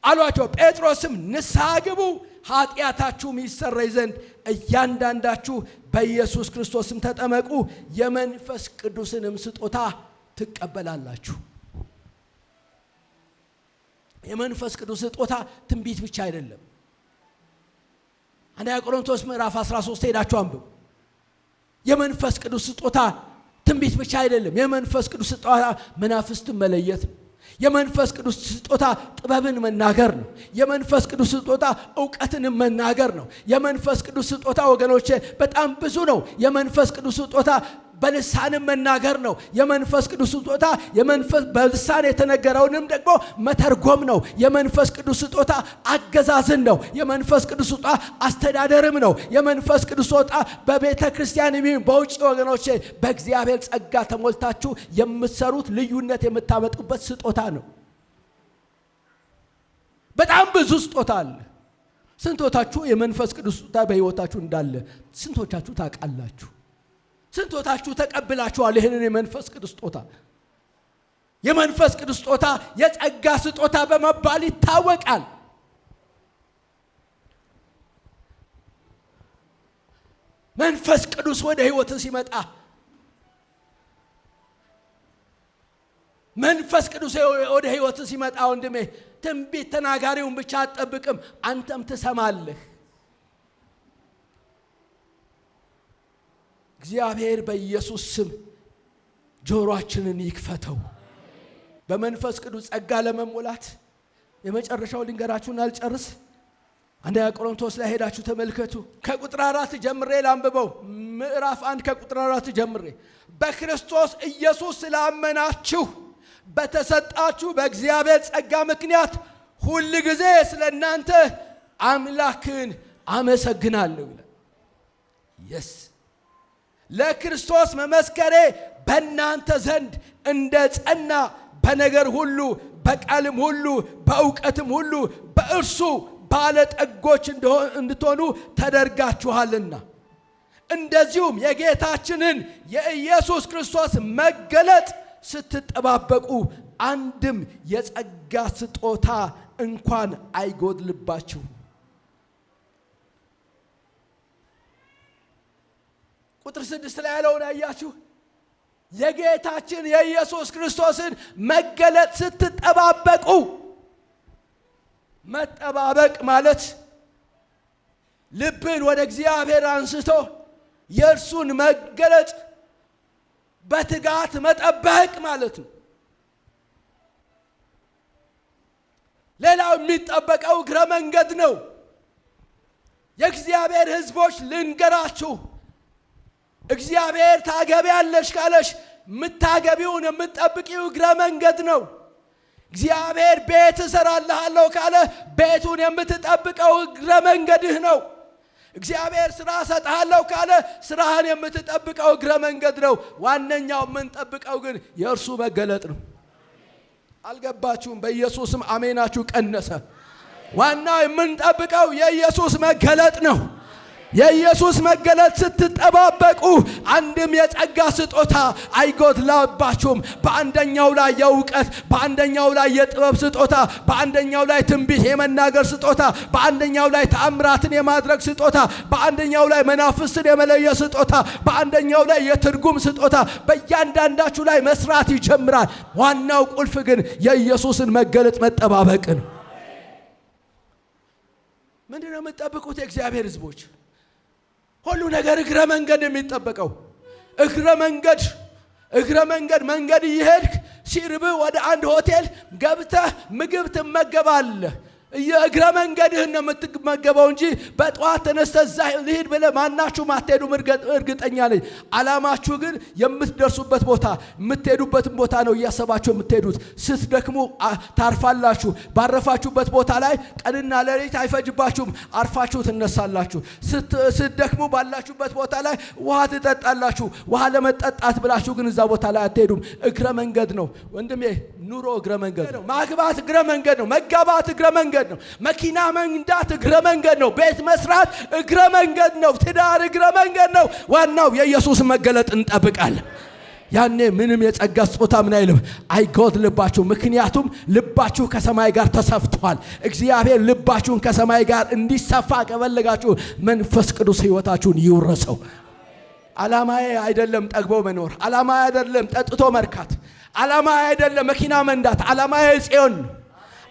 Speaker 1: አሏቸው። ጴጥሮስም ንስሐ ግቡ፣ ኃጢአታችሁም ይሰረይ ዘንድ እያንዳንዳችሁ በኢየሱስ ክርስቶስም ተጠመቁ፣ የመንፈስ ቅዱስንም ስጦታ ትቀበላላችሁ። የመንፈስ ቅዱስ ስጦታ ትንቢት ብቻ አይደለም። አንደኛ ቆሮንቶስ ምዕራፍ 13 ሄዳችሁ አንብቡ። የመንፈስ ቅዱስ ስጦታ ትንቢት ብቻ አይደለም። የመንፈስ ቅዱስ ስጦታ መናፍስትን መለየት ነው። የመንፈስ ቅዱስ ስጦታ ጥበብን መናገር ነው። የመንፈስ ቅዱስ ስጦታ ዕውቀትን መናገር ነው። የመንፈስ ቅዱስ ስጦታ ወገኖቼ በጣም ብዙ ነው። የመንፈስ ቅዱስ ስጦታ በልሳን መናገር ነው። የመንፈስ ቅዱስ ስጦታ የመንፈስ በልሳን የተነገረውንም ደግሞ መተርጎም ነው። የመንፈስ ቅዱስ ስጦታ አገዛዝን ነው። የመንፈስ ቅዱስ ስጦታ አስተዳደርም ነው። የመንፈስ ቅዱስ ስጦታ በቤተ ክርስቲያን በውጭ ወገኖች በእግዚአብሔር ጸጋ ተሞልታችሁ የምትሰሩት ልዩነት የምታመጡበት ስጦታ ነው። በጣም ብዙ ስጦታ አለ። ስንቶቻችሁ የመንፈስ ቅዱስ ስጦታ በሕይወታችሁ እንዳለ ስንቶቻችሁ ታውቃላችሁ? ስንቶቻችሁ ተቀብላችኋል ይህንን የመንፈስ ቅዱስ ስጦታ? የመንፈስ ቅዱስ ስጦታ የጸጋ ስጦታ በመባል ይታወቃል። መንፈስ ቅዱስ ወደ ሕይወት ሲመጣ መንፈስ ቅዱስ ወደ ሕይወት ሲመጣ ወንድሜ ትንቢት ተናጋሪውን ብቻ አትጠብቅም፣ አንተም ትሰማለህ። እግዚአብሔር በኢየሱስ ስም ጆሮአችንን ይክፈተው። በመንፈስ ቅዱስ ጸጋ ለመሞላት የመጨረሻው ልንገራችሁን አልጨርስ። አንደኛ ቆሮንቶስ ላይ ሄዳችሁ ተመልከቱ። ከቁጥር 4 ጀምሬ ላንብበው። ምዕራፍ 1 ከቁጥር 4 ጀምሬ በክርስቶስ ኢየሱስ ስላመናችሁ በተሰጣችሁ በእግዚአብሔር ጸጋ ምክንያት ሁል ጊዜ ስለናንተ አምላክን አመሰግናለሁ ይላል። የስ ለክርስቶስ መመስከሬ በእናንተ ዘንድ እንደ ጸና በነገር ሁሉ በቃልም ሁሉ በእውቀትም ሁሉ በእርሱ ባለጠጎች እንድትሆኑ ተደርጋችኋልና እንደዚሁም የጌታችንን የኢየሱስ ክርስቶስ መገለጥ ስትጠባበቁ አንድም የጸጋ ስጦታ እንኳን አይጎድልባችሁ። ቁጥር 6 ላይ ያለውን አያችሁ? የጌታችን የኢየሱስ ክርስቶስን መገለጥ ስትጠባበቁ። መጠባበቅ ማለት ልብን ወደ እግዚአብሔር አንስቶ የእርሱን መገለጥ በትጋት መጠበቅ ማለት ነው። ሌላው የሚጠበቀው እግረ መንገድ ነው። የእግዚአብሔር ሕዝቦች ልንገራችሁ፣ እግዚአብሔር ታገቢያለሽ ካለሽ የምታገቢውን የምትጠብቂው እግረ መንገድ ነው። እግዚአብሔር ቤት እሰራልሃለሁ ካለ ቤቱን የምትጠብቀው እግረ መንገድህ ነው። እግዚአብሔር ስራ እሰጥሃለሁ ካለ ስራህን የምትጠብቀው እግረ መንገድ ነው። ዋነኛው የምንጠብቀው ግን የእርሱ መገለጥ ነው። አልገባችሁም? በኢየሱስም አሜናችሁ ቀነሰ። ዋናው የምንጠብቀው የኢየሱስ መገለጥ ነው። የኢየሱስ መገለጥ ስትጠባበቁ አንድም የጸጋ ስጦታ አይጎድላባችሁም። በአንደኛው ላይ የእውቀት፣ በአንደኛው ላይ የጥበብ ስጦታ፣ በአንደኛው ላይ ትንቢት የመናገር ስጦታ፣ በአንደኛው ላይ ተአምራትን የማድረግ ስጦታ፣ በአንደኛው ላይ መናፍስትን የመለየ ስጦታ፣ በአንደኛው ላይ የትርጉም ስጦታ በእያንዳንዳችሁ ላይ መስራት ይጀምራል። ዋናው ቁልፍ ግን የኢየሱስን መገለጥ መጠባበቅ ነው። ምንድነው የምትጠብቁት የእግዚአብሔር ሕዝቦች? ሁሉ ነገር እግረ መንገድ የሚጠበቀው እግረ መንገድ እየሄድክ ሲርብ ወደ አንድ ሆቴል ገብተህ ምግብ ትመገባለህ። የእግረ መንገድህን ነው የምትመገበው እንጂ በጠዋት ተነስተህ እዛ ልሂድ ብለህ ማናችሁም አትሄዱም። እርግጠኛ ነኝ። ዓላማችሁ ግን የምትደርሱበት ቦታ የምትሄዱበትን ቦታ ነው እያሰባችሁ የምትሄዱት። ስትደክሙ ታርፋላችሁ። ባረፋችሁበት ቦታ ላይ ቀንና ሌሊት አይፈጅባችሁም። አርፋችሁ ትነሳላችሁ። ስትደክሙ ባላችሁበት ቦታ ላይ ውሃ ትጠጣላችሁ። ውሃ ለመጠጣት ብላችሁ ግን እዛ ቦታ ላይ አትሄዱም። እግረ መንገድ ነው ወንድሜ። ኑሮ እግረ መንገድ ነው። ማግባት እግረ መንገድ ነው። መጋባት እግረ መንገድ ነው። መኪና መንዳት እግረ መንገድ ነው። ቤት መስራት እግረ መንገድ ነው። ትዳር እግረ መንገድ ነው። ዋናው የኢየሱስ መገለጥ እንጠብቃለን። ያኔ ምንም የጸጋ ስጦታ ምን አይልም አይጎድልባችሁ። ምክንያቱም ልባችሁ ከሰማይ ጋር ተሰፍቷል። እግዚአብሔር ልባችሁን ከሰማይ ጋር እንዲሰፋ ከፈለጋችሁ መንፈስ ቅዱስ ሕይወታችሁን ይውረሰው። ዓላማዬ አይደለም ጠግቦ መኖር። ዓላማዬ አይደለም ጠጥቶ መርካት። ዓላማዬ አይደለም መኪና መንዳት። ዓላማዬ ጽዮን ነው።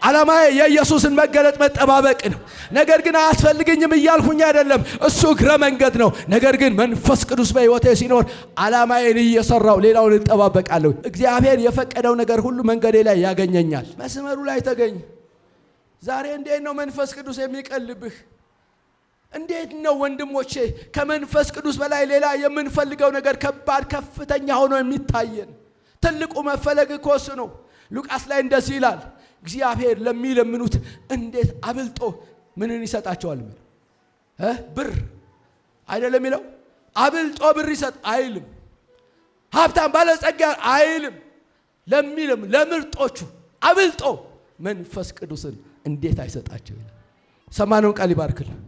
Speaker 1: ዓላማዬ የኢየሱስን መገለጥ መጠባበቅ ነው። ነገር ግን አያስፈልገኝም እያልኩኝ አይደለም። እሱ እግረ መንገድ ነው። ነገር ግን መንፈስ ቅዱስ በሕይወቴ ሲኖር ዓላማዬን እየሰራው ሌላውን እጠባበቃለሁ። እግዚአብሔር የፈቀደው ነገር ሁሉ መንገዴ ላይ ያገኘኛል። መስመሩ ላይ ተገኝ። ዛሬ እንዴት ነው መንፈስ ቅዱስ የሚቀልብህ? እንዴት ነው ወንድሞቼ ከመንፈስ ቅዱስ በላይ ሌላ የምንፈልገው ነገር ከባድ ከፍተኛ ሆኖ የሚታየን? ትልቁ መፈለግ እኮ እሱ ነው። ሉቃስ ላይ እንደዚህ ይላል፣ እግዚአብሔር ለሚለምኑት እንዴት አብልጦ ምንን ይሰጣቸዋል? ብር አይደለም የሚለው? አብልጦ ብር ይሰጥ አይልም። ሀብታም ባለጸጋ አይልም። ለምርጦቹ አብልጦ መንፈስ ቅዱስን እንዴት አይሰጣቸው ይላል። ሰማነውን ቃል ይባርክልን።